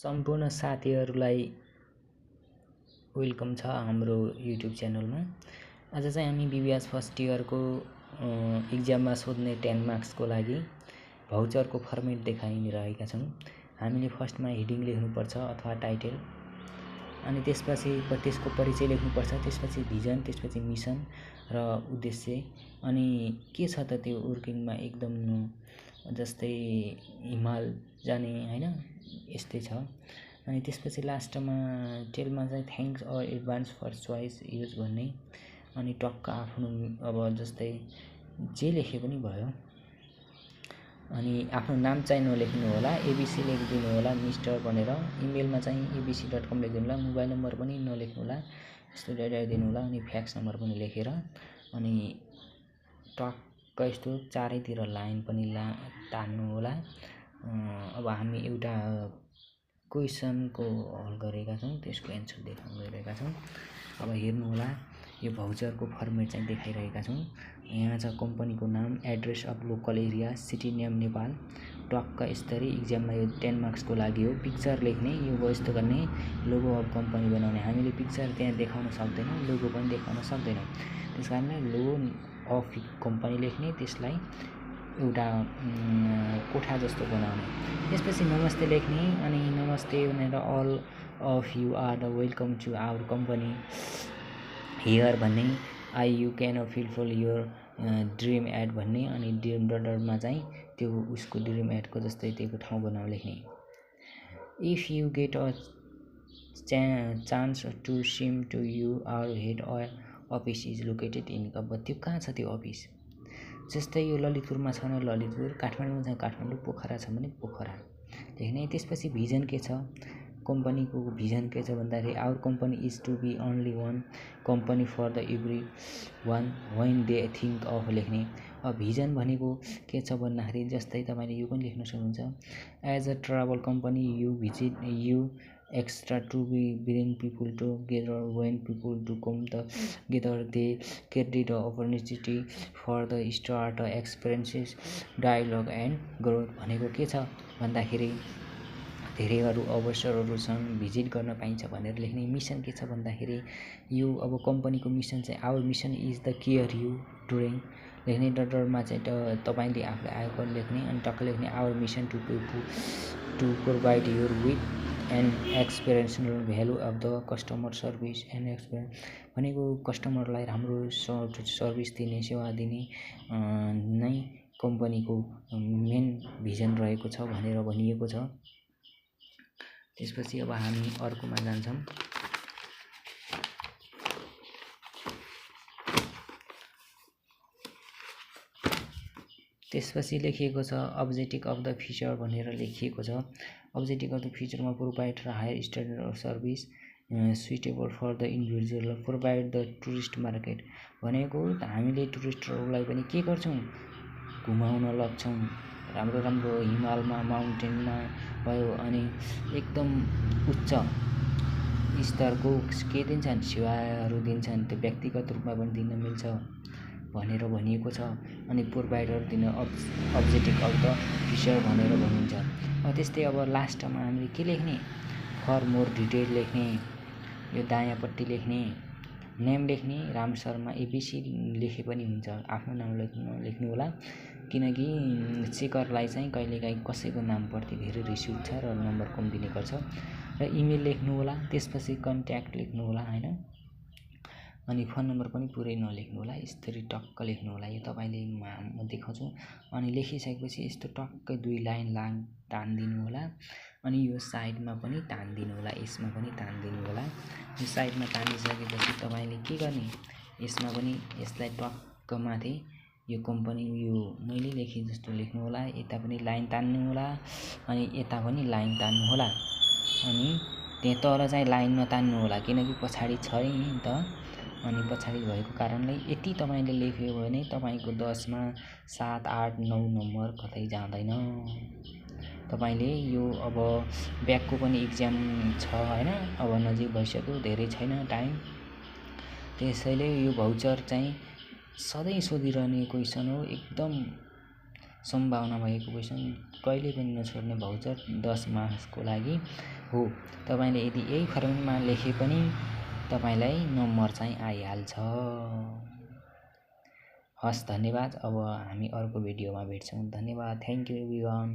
सम्पूर्ण साथीहरूलाई वेलकम छ हाम्रो युट्युब च्यानलमा। आज चाहिँ हामी बीबीएस फर्स्ट इयरको इक्जाममा सोध्ने 10 मार्क्सको लागि भाउचरको फर्मेट देखाइरहेका छौँ। हामीले फर्स्टमा हेडिङ लेख्नुपर्छ अथवा टाइटल, अनि त्यसपछि त्यसको परिचय लेख्नुपर्छ, त्यसपछि भिजन, त्यसपछि मिसन र उद्देश्य, अनि के छ त त्यो वर्किङमा एकदम जस्तै हिमाल जाने हैन यस्तै छ। अनि त्यसपछि लास्टमा टेलमा चाहिँ थ्याङ्क्स अर एडभान्स फर चोइस युज भन्ने, अनि टक्क आफ्नो अब जस्तै जे लेखे पनि भयो। अनि आफ्नो नाम चाहिँ नलेख्नु होला, एबीसी लेखिदिनु होला मिस्टर भनेर। इमेलमा चाहिँ abc.com लेखिदिनु होला, मोबाइल नम्बर पनि नलेख्नु होला, यस्तो डाइरेक्ट दिनु होला। अनि फ्याक्स नम्बर पनि लेखेर अनि टक्क यस्तो चारैतिर लाइन पनि तान्नु होला। अब हामी एउटा क्वेसनको हल गरेका छौँ, त्यसको एन्सर देखाउन गइरहेका छौँ। अब हेर्नु होला, यो भाउचरको फर्मेट चाहिँ देखाइरहेका छौँ। यहाँ छ कम्पनीको नाम, address of local area, city name Nepal. टक्क यसरी इक्जाममा यो 10 मार्क्सको लागि हो। पिक्चर लेख्ने, यो यस्तो गर्ने, लोगो अफ कम्पनी बनाउने। हामीले पिक्चर त्यहाँ देखाउन सक्दैनौँ, लोगो पनि देखाउन सक्दैनौँ, त्यस कारणले लोगो अफ कम्पनी लेख्ने, त्यसलाई एउटा कोठा जस्तो बनाउने। त्यसपछि नमस्ते लेख्ने, अनि नमस्ते भनेर all of you are the welcome to our company here भन्ने, I you can fulfill your dream ad भन्ने। अनि ड्रिम डटरमा चाहिँ त्यो उसको ड्रिम एडको जस्तै त्यो ठाउँ बनाउन लेख्ने। If you get a chance to seem to you our head office is located in. अब त्यो कहाँ छ त्यो अफिस? जस्तै यो ललितपुरमा छ भने ललितपुर, काठमाडौँमा छ काठमाडौँ, पोखरा छ भने पोखरा लेख्ने। त्यसपछि भिजन के छ, कम्पनीको भिजन के छ भन्दाखेरि our company is to be only one company for the everyone when they think of लेख्ने। अब भिजन भनेको के छ भन्दाखेरि जस्तै तपाईँले यो पनि लेख्न सक्नुहुन्छ। As a travel company you visit you extra to be bring people together when people to come together they create the opportunity for the start experiences dialogue and growth भनेको के छ भन्दाखेरि धेरै अरू अवसरहरू छन्, visit गर्न पाइन्छ भनेर लेख्ने। मिसन के छ भन्दाखेरि यो अब कम्पनीको मिसन चाहिँ our mission is the care you during लेख्ने। डटरमा चाहिँ तपाईँले आफूले आएको लेख्ने, अनि टक्क लेख्ने our mission to provide your with and experiential value of the customer service and experience भनेको कस्टमरलाई राम्रो सर्भिस दिने, सेवा दिने नै कम्पनीको मेन भिजन रहेको छ भनेर भनिएको छ। त्यसपछि अब हामी अर्कोमा जान्छौँ। त्यसपछि लेखिएको छ अब्जेक्टिभ अफ द फ्युचर भनेर लेखिएको छ। अब्जेक्टिभ अफ द फ्युचरमा प्रोभाइड र higher standard of service suitable for the individual, provide the tourist market भनेको हामीले टुरिस्टहरूलाई पनि के गर्छौँ, घुमाउन लग्छौँ, राम्रो राम्रो हिमालमा माउन्टेनमा भयो, अनि एकदम उच्च स्तरको के दिन्छन्, सेवाहरू दिन्छन्, त्यो व्यक्तिगत रूपमा पनि दिन मिल्छ भनेर भनिएको छ। अनि प्रोभाइडर दिन अब्जेक्टिभ अफ द फ्युचर भनेर भनिन्छ। अब त्यस्तै अब लास्टमा हामीले के लेख्ने, फर मोर डिटेल लेख्ने, यो दायाँपट्टि लेख्ने, नेम लेख्ने, राम शर्मा एबीसी लेखे पनि हुन्छ, आफ्नो नाम लेख्नु होला, किनकि चेकरलाई चाहिँ कहिलेकाहीँ कसैको नामप्रति धेरै रिस उठ्छ र नम्बर कम दिने गर्छ। र इमेल लेख्नु होला, त्यसपछि कन्ट्याक्ट लेख्नु होला हैन, अनि फोन नम्बर पनि पुरै नलेख्नु होला, यसरी टक्क लेख्नु होला। यो तपाईँले म देखाउँछु। अनि लेखिसकेपछि यस्तो टक्कै 2 लाइन तान्दिनु होला, अनि यो साइडमा पनि तान्दिनु होला, यसमा पनि तान्दिनु होला। यो साइडमा तानिसकेपछि तपाईँले के गर्ने, यसमा पनि यसलाई टक्क माथि यो कम्पनी यो मैले लेखेँ जस्तो लेख्नु होला, यता पनि लाइन तान्नु होला, अनि यता पनि लाइन तान्नु होला। अनि त्यहाँ तर चाहिँ लाइन नतान्नु होला, किनकि पछाडि छ नि त, अनि पछाडि भएको कारणले यति तपाईँले लेख्यो भने तपाईँको 10मा 7, 8, 9 नम्बर कतै जाँदैन। तपाईँले यो अब ब्याकको पनि इक्जाम छ हैन, अब नजिक भइसक्यो, धेरै छैन टाइम, त्यसैले यो भाउचर चाहिँ सधैँ सोधिरहने क्वेसन हो, एकदम सम्भावना भएको क्वेसन कहिले पनि नछोड्ने भाउचर 10 मार्क्सको लागि हो। तपाईले यदि यही फर्मेटमा लेखे पनि तपाईलाई नम्बर चाहिँ आइहाल्छ। हस्, धन्यवाद। अब हामी अर्को भिडियोमा भेट्छौँ। धन्यवाद। Thank you everyone.